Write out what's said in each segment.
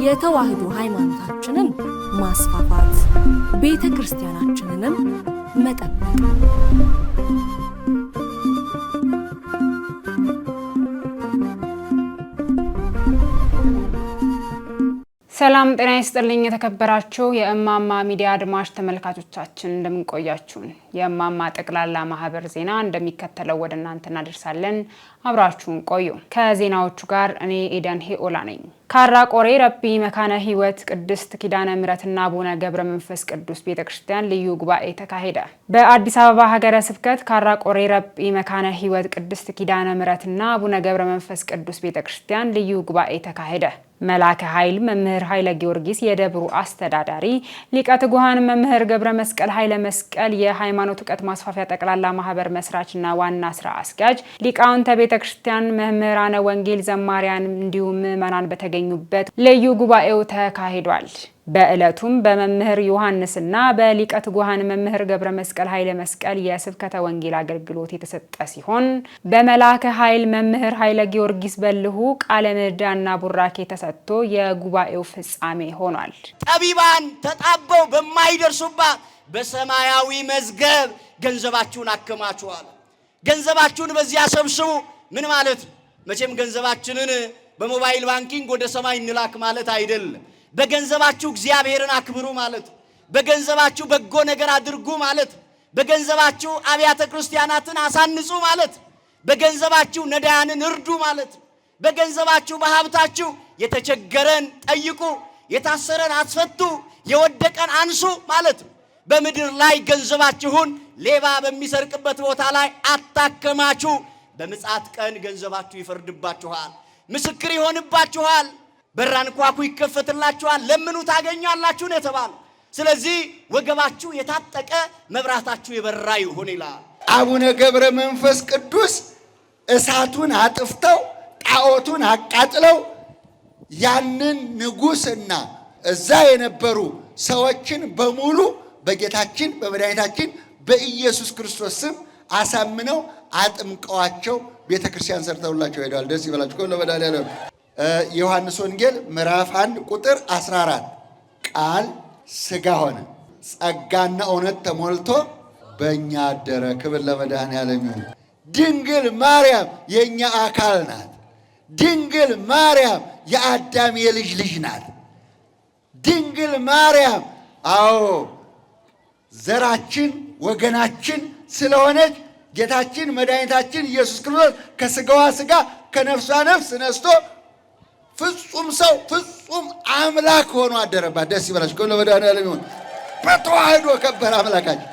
የተዋህዶ ሃይማኖታችንን ማስፋፋት ቤተክርስቲያናችንንም መጠበቅ ሰላም ጤና ይስጥልኝ የተከበራችሁ የእማማ ሚዲያ አድማጭ ተመልካቾቻችን እንደምን ቆያችሁን የእማማ ጠቅላላ ማህበር ዜና እንደሚከተለው ወደ እናንተ እናደርሳለን አብራችሁን ቆዩ ከዜናዎቹ ጋር እኔ ኤደን ሄኦላ ነኝ ካራ ቆሬ ረቢ መካነ ህይወት ቅድስት ኪዳነ ምሕረትና አቡነ ገብረ መንፈስ ቅዱስ ቤተክርስቲያን ልዩ ጉባኤ ተካሄደ በአዲስ አበባ ሀገረ ስብከት ካራ ቆሬ ረቢ መካነ ህይወት ቅድስት ኪዳነ ምሕረትና አቡነ ገብረ መንፈስ ቅዱስ ቤተክርስቲያን ልዩ ጉባኤ ተካሄደ መላከ ኃይል መምህር ኃይለ ጊዮርጊስ የደብሩ አስተዳዳሪ ሊቀ ትጉሃን መምህር ገብረ መስቀል ኃይለ መስቀል የሃይማኖት ዕውቀት ማስፋፊያ ጠቅላላ ማህበር መስራችና ዋና ስራ አስኪያጅ ሊቃውንተ ቤተክርስቲያን መምህራነ ወንጌል ዘማሪያን እንዲሁም ምዕመናን በተገኙበት ልዩ ጉባኤው ተካሂዷል በእለቱም በመምህር ዮሐንስና በሊቀ ትጉሃን መምህር ገብረ መስቀል ኃይለ መስቀል የስብከተ ወንጌል አገልግሎት የተሰጠ ሲሆን በመላከ ኃይል መምህር ኃይለ ጊዮርጊስ በልሁ ቃለ ምዕዳና ቡራኬ ተሰጥቶ የጉባኤው ፍጻሜ ሆኗል ጠቢባን ተጣበው በማይደርሱባት በሰማያዊ መዝገብ ገንዘባችሁን አከማቹአል ገንዘባችሁን በዚያ ሰብስቡ ምን ማለት መቼም ገንዘባችንን በሞባይል ባንኪንግ ወደ ሰማይ እንላክ ማለት አይደለም በገንዘባችሁ እግዚአብሔርን አክብሩ ማለት በገንዘባችሁ በጎ ነገር አድርጉ ማለት በገንዘባችሁ አብያተ ክርስቲያናትን አሳንጹ ማለት በገንዘባችሁ ነዳያንን እርዱ ማለት በገንዘባችሁ በሀብታችሁ የተቸገረን ጠይቁ የታሰረን አስፈቱ የወደቀን አንሱ ማለት በምድር ላይ ገንዘባችሁን ሌባ በሚሰርቅበት ቦታ ላይ አታከማቹ በምጽአት ቀን ገንዘባችሁ ይፈርድባችኋል ምስክር ይሆንባችኋል በራን ኳኩ ይከፈትላችኋል ለምኑ ታገኛላችሁ ነው የተባለው ስለዚህ ወገባችሁ የታጠቀ መብራታችሁ የበራ ይሁን ይላል አቡነ ገብረ መንፈስ ቅዱስ እሳቱን አጥፍተው ጣዖቱን አቃጥለው ያንን ንጉስና እዛ የነበሩ ሰዎችን በሙሉ በጌታችን በመድኃኒታችን በኢየሱስ ክርስቶስ ስም አሳምነው አጥምቀዋቸው ቤተክርስቲያን ሰርተውላቸው ሄደዋል ደስ ይበላችሁ ለመድኃኒዓለም ዮሐንስ ወንጌል ምዕራፍ 1 ቁጥር 14 ቃል ሥጋ ሆነ ጸጋና እውነት ተሞልቶ በእኛ አደረ ክብር ለመድኃኒዓለም ይሁን ድንግል ማርያም የኛ አካል ናት ድንግል ማርያም የአዳም የልጅ ልጅ ናት ድንግል ማርያም አዎ ዘራችን ወገናችን ስለሆነች ጌታችን መድኃኒታችን ኢየሱስ ክርስቶስ ከሥጋዋ ሥጋ ከነፍሷ ነፍስ ነስቶ ፍጹም ሰው ፍጹም አምላክ ሆኖ አደረባት ደስ ይበላችሁ ለመድኃኒዓለም ይሁን በተዋህዶ ከበረ አምላካችን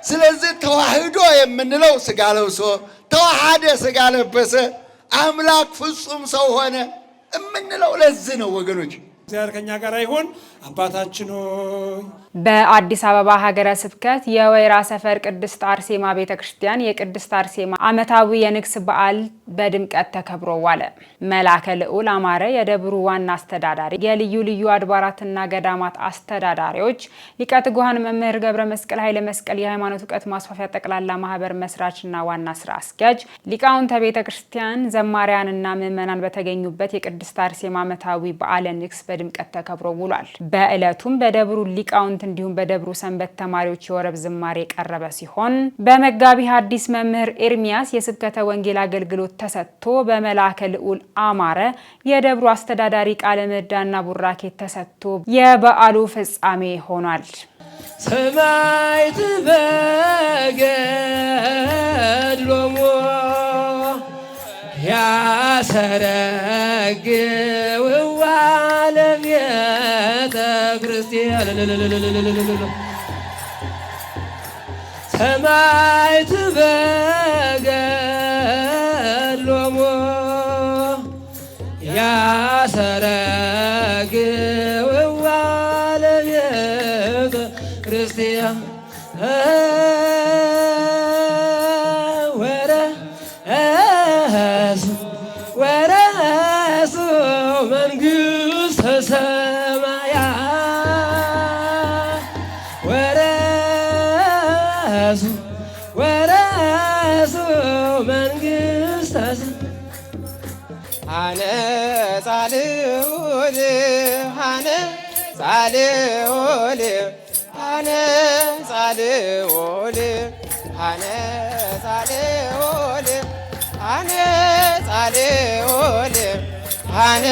ስለዚህ ተዋህዶ የምንለው ሥጋ ለብሶ ተዋሃደ ሥጋ ለበሰ አምላክ ፍጹም ሰው ሆነ የምንለው ለዚህ ነው ወገኖች እግዚአብሔር ከኛ ጋር ይሁን አባታችን ሆይ በአዲስ አበባ ሀገረ ስብከት የወይራ ሰፈር ቅድስት አርሴማ ቤተክርስቲያን የቅድስት አርሴማ ዓመታዊ የንግስ በዓል በድምቀት ተከብሮ ዋለ መላከ ልዑል አማረ የደብሩ ዋና አስተዳዳሪ የልዩ ልዩ አድባራትና ገዳማት አስተዳዳሪዎች ሊቀ ትጉሃን መምህር ገብረ መስቀል ኃይለ መስቀል የሃይማኖት ዕውቀት ማስፋፊያ ጠቅላላ ማህበር መስራችና ዋና ስራ አስኪያጅ ሊቃውንተ ቤተክርስቲያን ዘማሪያንና ምዕመናን በተገኙበት የቅድስት አርሴማ ዓመታዊ በዓለ ንግስ በድምቀት ተከብሮ ውሏል በእለቱም በደብሩ ሊቃውንት እንዲሁም በደብሩ ሰንበት ተማሪዎች የወረብ ዝማሬ ቀረበ ሲሆን በመጋቢ ሐዲስ መምህር ኤርሚያስ የስብከተ ወንጌል አገልግሎት ተሰጥቶ በመላከ ልዑል አማረ የደብሩ አስተዳዳሪ ቃለ ምዕዳና ቡራኬ ተሰጥቶ የበዓሉ ፍጻሜ ሆኗል ሰማዕት በገድሎሙ ያሰረግው ለቤተ ክርስቲያን ሰማዕት በገድሎሙ ያሰረግው ለቤተ ክርስቲያን ወረሱ መንግሥተ ሰማያት ወረሱ መንግሥተ አነጻ ልዑል ጻልኦል አነ ጻልኦል አነ ጻልኦል አነ ጻልኦል አነ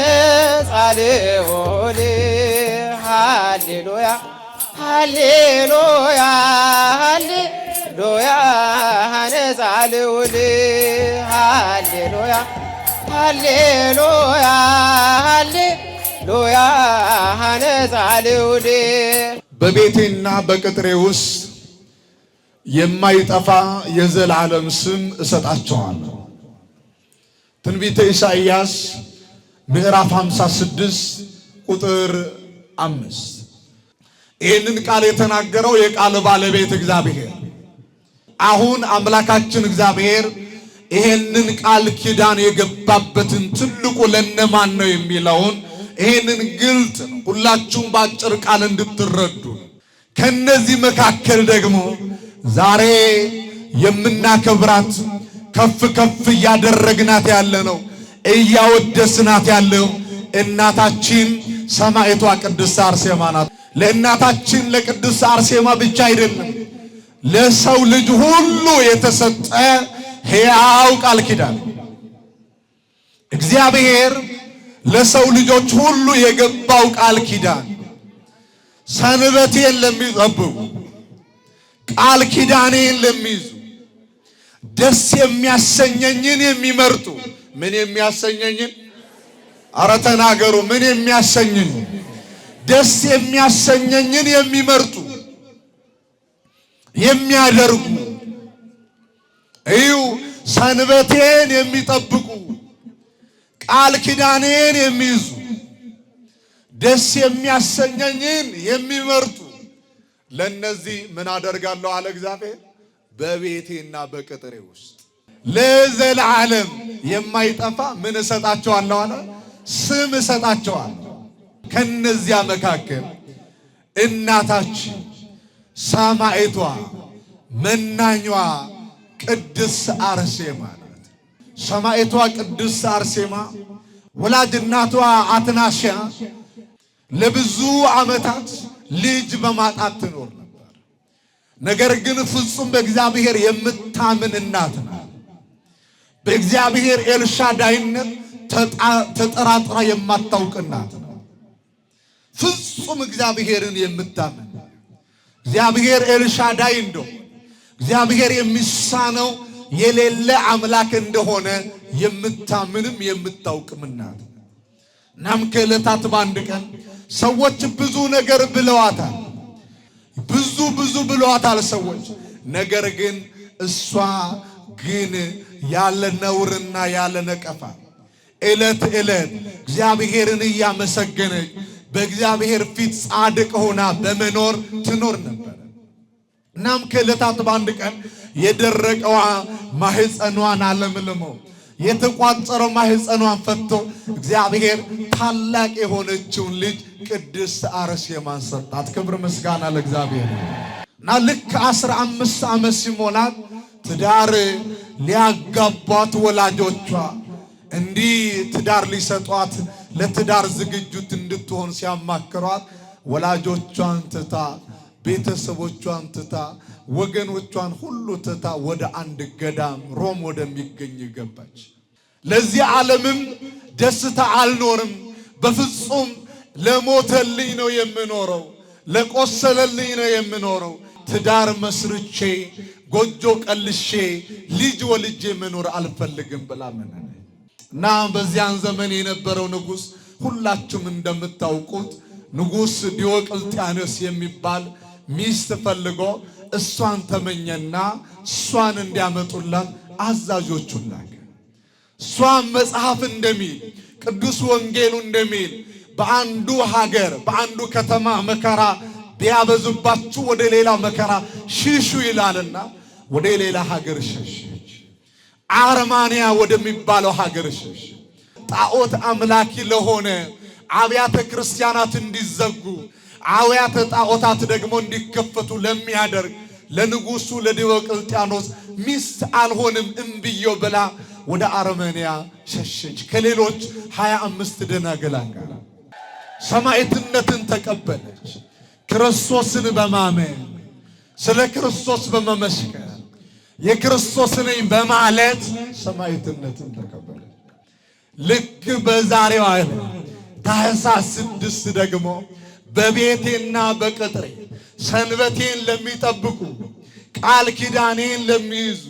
ጻልኦል ሃሌሉያ ሃሌሉያ ሃሌሉያ አነ ጻልኦል ሃሌሉያ ሃሌሉያ ሃሌሉያ አነ ጻልኦል በቤቴና በቅጥሬ ውስጥ የማይጠፋ የዘላለም ስም እሰጣቸዋለሁ። ትንቢተ ኢሳይያስ ምዕራፍ 56 ቁጥር 5። ይህንን ቃል የተናገረው የቃል ባለቤት እግዚአብሔር አሁን አምላካችን እግዚአብሔር ይህንን ቃል ኪዳን የገባበትን ትልቁ ለነማን ነው የሚለውን ይህንን ግልጥ ሁላችሁም በአጭር ቃል እንድትረዱ። ከነዚህ መካከል ደግሞ ዛሬ የምናከብራት ከፍ ከፍ እያደረግናት ያለነው እያወደስናት ያለው እናታችን ሰማዕቷ ቅድስት አርሴማ ናት። ለእናታችን ለቅድስት አርሴማ ብቻ አይደለም፣ ለሰው ልጅ ሁሉ የተሰጠ ሕያው ቃል ኪዳን እግዚአብሔር ለሰው ልጆች ሁሉ የገባው ቃል ኪዳን ሰንበቴን ለሚጠብቁ ቃል ኪዳኔን ለሚይዙ ደስ የሚያሰኘኝን የሚመርጡ ምን የሚያሰኘኝን? አረ ተናገሩ። ምን የሚያሰኘኝ? ደስ የሚያሰኘኝን የሚመርጡ የሚያደርጉ እዩ ሰንበቴን የሚጠብቁ ቃል ኪዳኔን የሚይዙ ደስ የሚያሰኘኝን የሚመርጡ ለነዚህ ምን አደርጋለሁ አለ እግዚአብሔር። በቤቴና በቅጥሬ ውስጥ ለዘላለም የማይጠፋ ምን እሰጣቸዋለሁ አለ? ስም እሰጣቸዋለሁ። ከነዚያ መካከል እናታችን ሰማዕቷ መናኟ ቅድስት አርሴማ ናት። ሰማዕቷ ቅድስት አርሴማ ወላጅ እናቷ አትናስያ ለብዙ ዓመታት ልጅ በማጣት ትኖር ነበር። ነገር ግን ፍጹም በእግዚአብሔር የምታምን እናት ናት። በእግዚአብሔር ኤልሻዳይነት ተጠራጥራ የማታውቅ እናት ናት። ፍጹም እግዚአብሔርን የምታምን እግዚአብሔር ኤልሻዳይ እንደሆነ እግዚአብሔር የሚሳነው የሌለ አምላክ እንደሆነ የምታምንም የምታውቅም እናት። እናም ከዕለታት በአንድ ቀን ሰዎች ብዙ ነገር ብለዋታል። ብዙ ብለዋታል ሰዎች። ነገር ግን እሷ ግን ያለ ነውርና ያለ ነቀፋ ዕለት ዕለት እግዚአብሔርን እያመሰገነች በእግዚአብሔር ፊት ጻድቅ ሆና በመኖር ትኖር ነበር። እናም ከዕለታት በአንድ ቀን የደረቀዋ ማህፀኗን አለምልሞ የተቋጠረው ማህፀኗን ፈቶ እግዚአብሔር ታላቅ የሆነችውን ልጅ ቅድስት አርሴማን ሰጣት። ክብር ምስጋና ለእግዚአብሔር። እና ልክ 15 ዓመት ሲሞላት ትዳር ሊያጋቧት ወላጆቿ እንዲህ ትዳር ሊሰጧት ለትዳር ዝግጁት እንድትሆን ሲያማክሯት ወላጆቿን ትታ ቤተሰቦቿን ትታ ወገኖቿን ሁሉ ትታ ወደ አንድ ገዳም ሮም ወደሚገኝ ገባች። ለዚህ ዓለምም ደስታ አልኖርም፣ በፍጹም ለሞተልኝ ነው የምኖረው፣ ለቆሰለልኝ ነው የምኖረው፣ ትዳር መስርቼ ጎጆ ቀልሼ ልጅ ወልጄ መኖር አልፈልግም ብላ መነነ እና በዚያን ዘመን የነበረው ንጉሥ ሁላችሁም እንደምታውቁት ንጉሥ ዲዮቅልጥያኖስ የሚባል ሚስት ፈልጎ እሷን ተመኘና እሷን እንዲያመጡላት አዛዦቹን ላከ። እሷን መጽሐፍ እንደሚል ቅዱስ ወንጌሉ እንደሚል በአንዱ ሀገር በአንዱ ከተማ መከራ ቢያበዙባችሁ ወደ ሌላ መከራ ሽሹ ይላልና ወደ ሌላ ሀገር ሸሸች። አርማንያ ወደሚባለው ሀገር ሸሸች። ጣዖት አምላኪ ለሆነ አብያተ ክርስቲያናት እንዲዘጉ አብያተ ጣዖታት ደግሞ እንዲከፈቱ ለሚያደርግ ለንጉሱ ለዲዮቅልጥያኖስ ሚስት አልሆንም እምብዮ ብላ ወደ አርመንያ ሸሸች። ከሌሎች 25 ደናግላን ጋር ሰማዕትነትን ተቀበለች። ክርስቶስን በማመን ስለ ክርስቶስ በመመስከር የክርስቶስ ነኝ በማለት ሰማዕትነትን ተቀበለ። ልክ በዛሬው ታኅሳስ 6 ደግሞ በቤቴና በቅጥሬ ሰንበቴን ለሚጠብቁ ቃል ኪዳኔን ለሚይዙ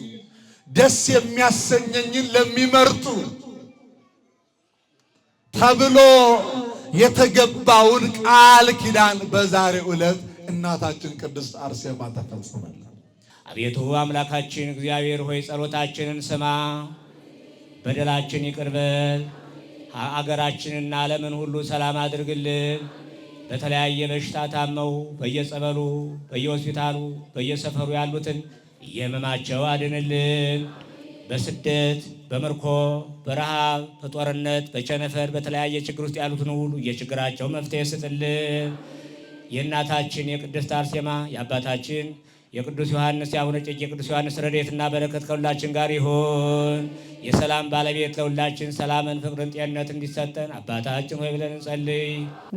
ደስ የሚያሰኘኝን ለሚመርጡ ተብሎ የተገባውን ቃል ኪዳን በዛሬው ዕለት እናታችን ቅድስት አርሴማ ተፈጽመናል። አቤቱ አምላካችን እግዚአብሔር ሆይ ጸሎታችንን ስማ፣ በደላችን ይቅር በል፣ አገራችንና ዓለምን ሁሉ ሰላም አድርግልን። በተለያየ በሽታ ታመው በየጸበሉ በየሆስፒታሉ በየሰፈሩ ያሉትን እየመማቸው አድንልን። በስደት በምርኮ በረሃብ በጦርነት በቸነፈር በተለያየ ችግር ውስጥ ያሉትን ሁሉ የችግራቸው መፍትሄ ስጥልን። የእናታችን የቅድስት አርሴማ የአባታችን የቅዱስ ዮሐንስ የአቡነ እጨጌ ቅዱስ ዮሐንስ ረድኤትና በረከት ከሁላችን ጋር ይሁን። የሰላም ባለቤት ለሁላችን ሰላምን፣ ፍቅርን፣ ጤንነት እንዲሰጠን አባታችን ሆይ ብለን እንጸልይ።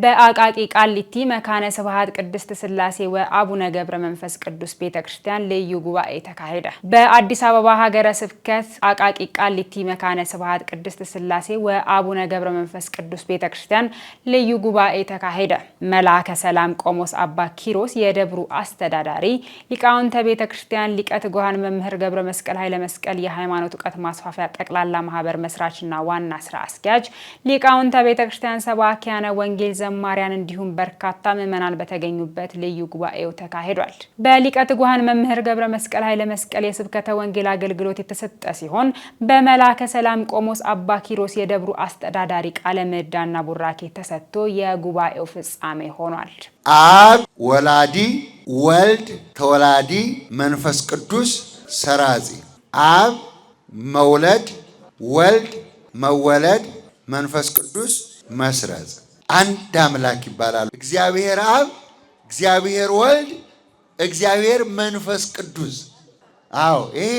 በአቃቂ ቃሊቲ መካነ ስብሐት ቅድስት ሥላሴ ወአቡነ ገብረ መንፈስ ቅዱስ ቤተክርስቲያን ልዩ ጉባኤ ተካሄደ። በአዲስ አበባ ሀገረ ስብከት አቃቂ ቃሊቲ መካነ ስብሐት ቅድስት ሥላሴ ወአቡነ ገብረ መንፈስ ቅዱስ ቤተክርስቲያን ልዩ ጉባኤ ተካሄደ። መልአከ ሰላም ቆሞስ አባ ኪሮስ የደብሩ አስተዳዳሪ፣ ሊቃውንተ ቤተክርስቲያን፣ ሊቀ ትጉሃን መምህር ገብረ መስቀል ኃይለ መስቀል የሃይማኖት እውቀት ማስፋፊያ ጠቅላላ ማህበር መስራችና ዋና ስራ አስኪያጅ፣ ሊቃውንተ ቤተክርስቲያን፣ ሰባኪያነ ወንጌል፣ ዘማሪያን እንዲሁም በርካታ ምዕመናን በተገኙበት ልዩ ጉባኤው ተካሂዷል። በሊቀ ትጉሃን መምህር ገብረ መስቀል ኃይለ መስቀል የስብከተ ወንጌል አገልግሎት የተሰጠ ሲሆን በመልአከ ሰላም ቆሞስ አባ ኪሮስ የደብሩ አስተዳዳሪ ቃለ ምዕዳና ቡራኬ ተሰጥቶ የጉባኤው ፍጻሜ ሆኗል። አብ ወላዲ ወልድ ተወላዲ መንፈስ ቅዱስ ሰራጺ። አብ መውለድ፣ ወልድ መወለድ፣ መንፈስ ቅዱስ መስረጽ፣ አንድ አምላክ ይባላሉ። እግዚአብሔር አብ፣ እግዚአብሔር ወልድ፣ እግዚአብሔር መንፈስ ቅዱስ። አዎ ይሄ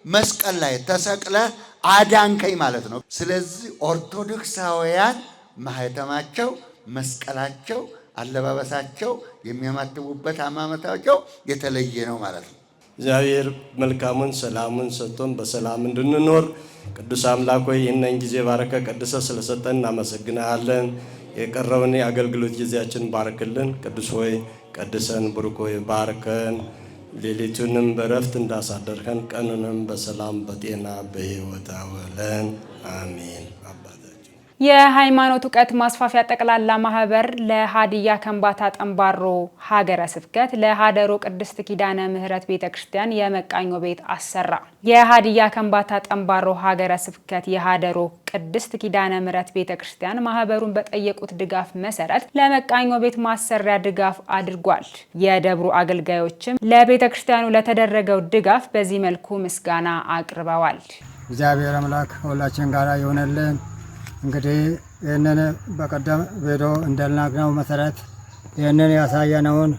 መስቀል ላይ ተሰቅለ አዳንከኝ ማለት ነው። ስለዚህ ኦርቶዶክሳውያን ማህተማቸው፣ መስቀላቸው፣ አለባበሳቸው፣ የሚያማትቡበት አማመታቸው የተለየ ነው ማለት ነው። እግዚአብሔር መልካሙን ሰላሙን ሰጥቶን በሰላም እንድንኖር ቅዱስ አምላክ ሆይ ይህንን ጊዜ ባረከ ቀድሰ ስለሰጠን እናመሰግናለን። የቀረውን የአገልግሎት ጊዜያችን ባርክልን። ቅዱስ ሆይ ቀድሰን፣ ብሩክ ሆይ ባርከን። ሌሊቱንም በረፍት እንዳሳደርከን ቀኑንም በሰላም በጤና በሕይወት አውለን። አሜን። የሃይማኖት እውቀት ማስፋፊያ ጠቅላላ ማህበር ለሀዲያ ከምባታ ጠንባሮ ሀገረ ስብከት ለሀደሮ ቅድስት ኪዳነ ምህረት ቤተክርስቲያን የመቃኞ ቤት አሰራ። የሀዲያ ከምባታ ጠንባሮ ሀገረ ስብከት የሀደሮ ቅድስት ኪዳነ ምህረት ቤተክርስቲያን ማህበሩን በጠየቁት ድጋፍ መሰረት ለመቃኞ ቤት ማሰሪያ ድጋፍ አድርጓል። የደብሩ አገልጋዮችም ለቤተክርስቲያኑ ለተደረገው ድጋፍ በዚህ መልኩ ምስጋና አቅርበዋል። እግዚአብሔር አምላክ ሁላችን ጋር ይሆነልን። እንግዲህ ይህንን በቀደም ቪዲዮ እንዳልናገረው መሰረት ይህንን ያሳየነውን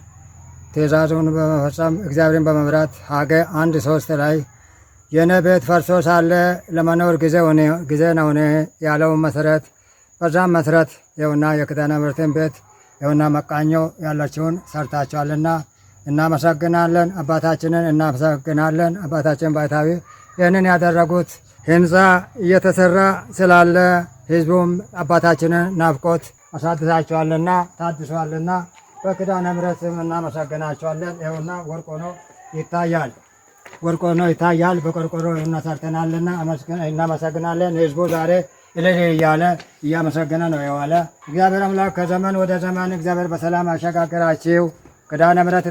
ትእዛዙን በመፈጸም እግዚአብሔርን በመምራት ሀገ 1:3 ላይ የኔ ቤት ፈርሶ ሳለ ለመኖር ጊዜ ነው ያለውን መሰረት በዛም መሰረት ይኸውና የኪዳነ ምህረትን ቤት ይኸውና መቃኞ ያላችሁን ሰርታችኋልና እናመሰግናለን። አባታችንን እናመሰግናለን። አባታችን ባይታዊ ይህንን ያደረጉት ህንፃ እየተሰራ ስላለ ህዝቡም አባታችንን ናፍቆት አሳድሳቸዋልና ታድሷልና በኪዳነ ምህረት እናመሰግናቸዋለን። ይኸውና ወርቅ ሆኖ ይታያል። በቆርቆሮ ሰርተናልና እናመሰግናለን። ህዝቡ ዛሬ እልል እያለ እያመሰገነ ነው የዋለ። እግዚአብሔር አምላክ ከዘመን ወደ ዘመን እግዚአብሔር በሰላም አሸጋግራችሁ ኪዳነ ምህረት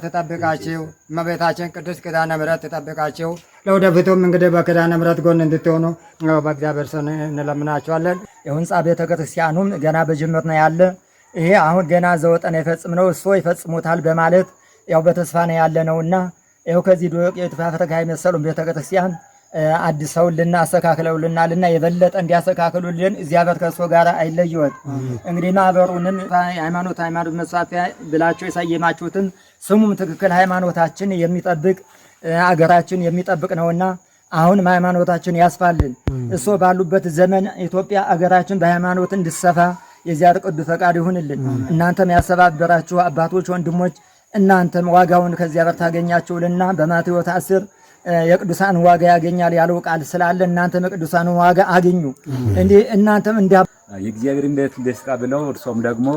ተጠብቃችሁ እመቤታችን ቅድስት ኪዳነ ምህረት ተጠብቃችሁ ለወደፊቱም እንግዲህ በኪዳነ ምህረት ጎን እንድትሆኑ በእግዚአብሔር ስም እንለምናችኋለን። የህንፃ ቤተ ክርስቲያኑም ገና በጅምር ነው ያለ። ይሄ አሁን ገና ዘወጠን የፈጽም ነው እሶ ይፈጽሙታል በማለት ያው በተስፋ ነው ያለ ነውና ይኸው ከዚህ ዶቄት ፋፍረካ የመሰሉን ቤተ ክርስቲያን አድሰውልና አስተካክለውልናልና የበለጠ እንዲያስተካክሉልን እግዚአብሔር ከእሱ ጋር አይለይወት። እንግዲህ ማህበሩንም ሃይማኖት መስፋፊያ ብላችሁ የሰየማችሁትን ስሙም ትክክል ሃይማኖታችን የሚጠብቅ አገራችን የሚጠብቅ ነውና አሁንም ሃይማኖታችን ያስፋልን። እሱ ባሉበት ዘመን ኢትዮጵያ አገራችን በሃይማኖት እንድሰፋ የዚያ ቅዱስ ፈቃድ ይሁንልን። እናንተም ያስተባበራችሁ አባቶች፣ ወንድሞች እናንተም ዋጋውን ከዚያ በር ታገኛችሁልና በማቴዎስ 10 የቅዱሳን ዋጋ ያገኛል ያለው ቃል ስላለ እናንተም የቅዱሳን ዋጋ አገኙ። እንዲህ እናንተም የእግዚአብሔርን ቤት ደስታ ብለው እርሶም ደግሞ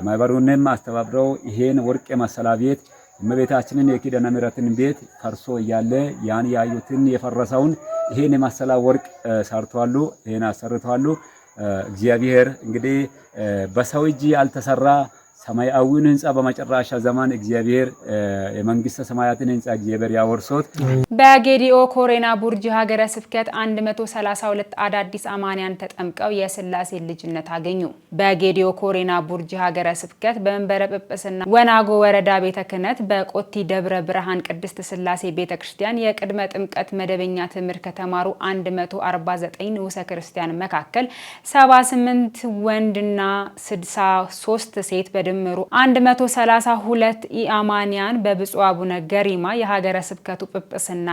ማህበሩንም አስተባብረው ይሄን ወርቅ የመሰላ ቤት እመቤታችንን የኪዳነ ምሕረትን ቤት ፈርሶ እያለ ያን ያዩትን የፈረሰውን ይሄን የመሰላ ወርቅ ሰርቷሉ። ይሄን አሰርቷሉ። እግዚአብሔር እንግዲህ በሰው እጅ ያልተሰራ ሰማያዊውን ህንጻ በመጨረሻ ዘመን እግዚአብሔር የመንግስተ ሰማያትን ህንጻ እግዚአብሔር ያወርሶት። በጌዲኦ ኮሬና ቡርጂ ሀገረ ስብከት 132 አዳዲስ አማንያን ተጠምቀው የስላሴ ልጅነት አገኙ። በጌዲኦ ኮሬና ቡርጂ ሀገረ ስብከት በመንበረ ጵጵስና ወናጎ ወረዳ ቤተ ክህነት በቆቲ ደብረ ብርሃን ቅድስት ስላሴ ቤተክርስቲያን የቅድመ ጥምቀት መደበኛ ትምህርት ከተማሩ 149 ንዑሰ ክርስቲያን መካከል 78 ወንድና 63 ሴት በድምሩ 132 ኢአማንያን በብፁዕ አቡነ ገሪማ የሀገረ ስብከቱ ጵጵስና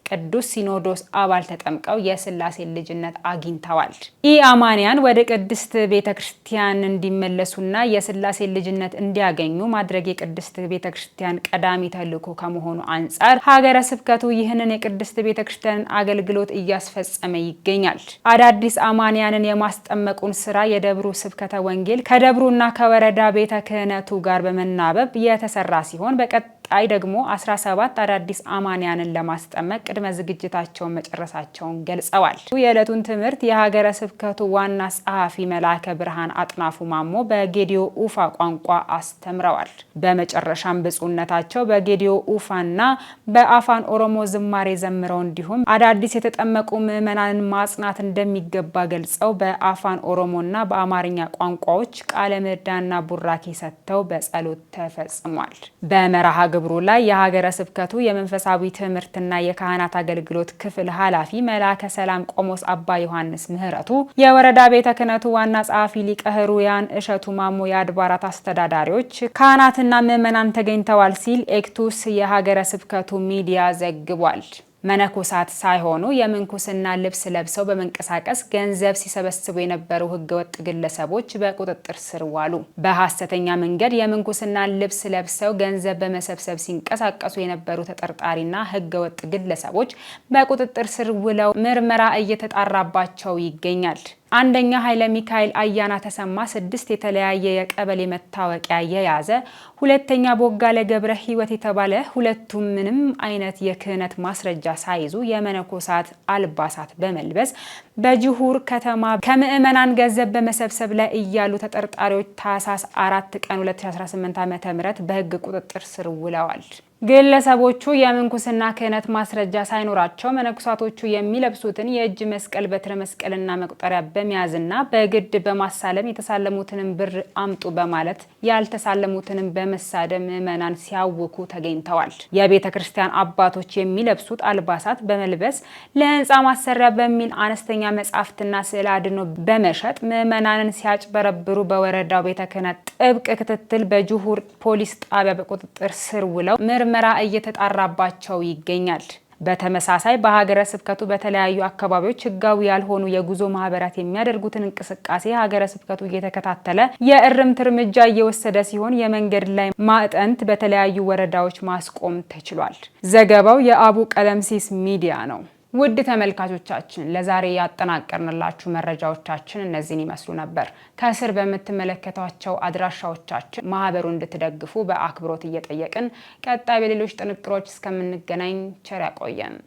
ቅዱስ ሲኖዶስ አባል ተጠምቀው የስላሴ ልጅነት አግኝተዋል። ኢአማንያን ወደ ቅድስት ቤተክርስቲያን እንዲመለሱና የስላሴ ልጅነት እንዲያገኙ ማድረግ የቅድስት ቤተክርስቲያን ቀዳሚ ተልዕኮ ከመሆኑ አንጻር ሀገረ ስብከቱ ይህንን የቅድስት ቤተክርስቲያን አገልግሎት እያስፈጸመ ይገኛል። አዳዲስ አማንያንን የማስጠመቁን ስራ የደብሩ ስብከተ ወንጌል ከደብሩና ከወረዳ ቤተ ክህነቱ ጋር በመናበብ የተሰራ ሲሆን በቀጣይ ደግሞ 17 አዳዲስ አማንያንን ለማስጠመቅ ቅድመ ዝግጅታቸውን መጨረሳቸውን ገልጸዋል። የዕለቱን ትምህርት የሀገረ ስብከቱ ዋና ጸሐፊ መልአከ ብርሃን አጥናፉ ማሞ በጌዲኦ ኡፋ ቋንቋ አስተምረዋል። በመጨረሻም ብፁዕነታቸው በጌዲኦ ኡፋና በአፋን ኦሮሞ ዝማሬ ዘምረው እንዲሁም አዳዲስ የተጠመቁ ምዕመናንን ማጽናት እንደሚገባ ገልጸው በአፋን ኦሮሞና በአማርኛ ቋንቋዎች ቃለ ምዕዳንና ቡራኬ ሰጥተው በጸሎት ተፈጽሟል። በመርሃ ግብሩ ላይ የሀገረ ስብከቱ የመንፈሳዊ ትምህርትና የካህናት አገልግሎት ክፍል ኃላፊ መልአከ ሰላም ቆሞስ አባ ዮሐንስ ምህረቱ፣ የወረዳ ቤተ ክህነቱ ዋና ጸሐፊ ሊቀ ሕሩያን እሸቱ ማሞ፣ የአድባራት አስተዳዳሪዎች፣ ካህናትና ምዕመናን ተገኝተዋል ሲል ኤክቱስ የሀገረ ስብከቱ ሚዲያ ዘግቧል። መነኮሳት ሳይሆኑ የምንኩስና ልብስ ለብሰው በመንቀሳቀስ ገንዘብ ሲሰበስቡ የነበሩ ህገወጥ ግለሰቦች በቁጥጥር ስር ዋሉ። በሐሰተኛ መንገድ የምንኩስና ልብስ ለብሰው ገንዘብ በመሰብሰብ ሲንቀሳቀሱ የነበሩ ተጠርጣሪና ህገወጥ ግለሰቦች በቁጥጥር ስር ውለው ምርመራ እየተጣራባቸው ይገኛል። አንደኛ ኃይለ ሚካኤል አያና ተሰማ 6 የተለያየ የቀበሌ መታወቂያ የያዘ፣ ሁለተኛ ቦጋለ ገብረ ህይወት የተባለ ሁለቱም ምንም አይነት የክህነት ማስረጃ ሳይዙ የመነኮሳት አልባሳት በመልበስ በጅሁር ከተማ ከምዕመናን ገንዘብ በመሰብሰብ ላይ እያሉ ተጠርጣሪዎች ታህሳስ 4 ቀን 2018 ዓ.ም በህግ ቁጥጥር ስር ውለዋል። ግለሰቦቹ የምንኩስና ክህነት ማስረጃ ሳይኖራቸው መነኮሳቶቹ የሚለብሱትን የእጅ መስቀል፣ በትረ መስቀልና መቁጠሪያ በመያዝና በግድ በማሳለም የተሳለሙትንም ብር አምጡ በማለት ያልተሳለሙትንም በመሳደብ ምዕመናን ሲያውኩ ተገኝተዋል። የቤተ ክርስቲያን አባቶች የሚለብሱት አልባሳት በመልበስ ለህንፃ ማሰሪያ በሚል አነስተኛ መጻሕፍትና ስዕል አድኖ በመሸጥ ምዕመናንን ሲያጭበረብሩ በወረዳው ቤተ ክህነት ጥብቅ ክትትል በጅሁር ፖሊስ ጣቢያ በቁጥጥር ስር ውለው ምርመራ እየተጣራባቸው ይገኛል። በተመሳሳይ በሀገረ ስብከቱ በተለያዩ አካባቢዎች ህጋዊ ያልሆኑ የጉዞ ማህበራት የሚያደርጉትን እንቅስቃሴ ሀገረ ስብከቱ እየተከታተለ የእርምት እርምጃ እየወሰደ ሲሆን የመንገድ ላይ ማዕጠንት በተለያዩ ወረዳዎች ማስቆም ተችሏል። ዘገባው የአቡ ቀለምሲስ ሚዲያ ነው። ውድ ተመልካቾቻችን ለዛሬ ያጠናቀርንላችሁ መረጃዎቻችን እነዚህን ይመስሉ ነበር። ከስር በምትመለከቷቸው አድራሻዎቻችን ማህበሩን እንድትደግፉ በአክብሮት እየጠየቅን ቀጣይ በሌሎች ጥንቅሮች እስከምንገናኝ ቸር ያቆየን።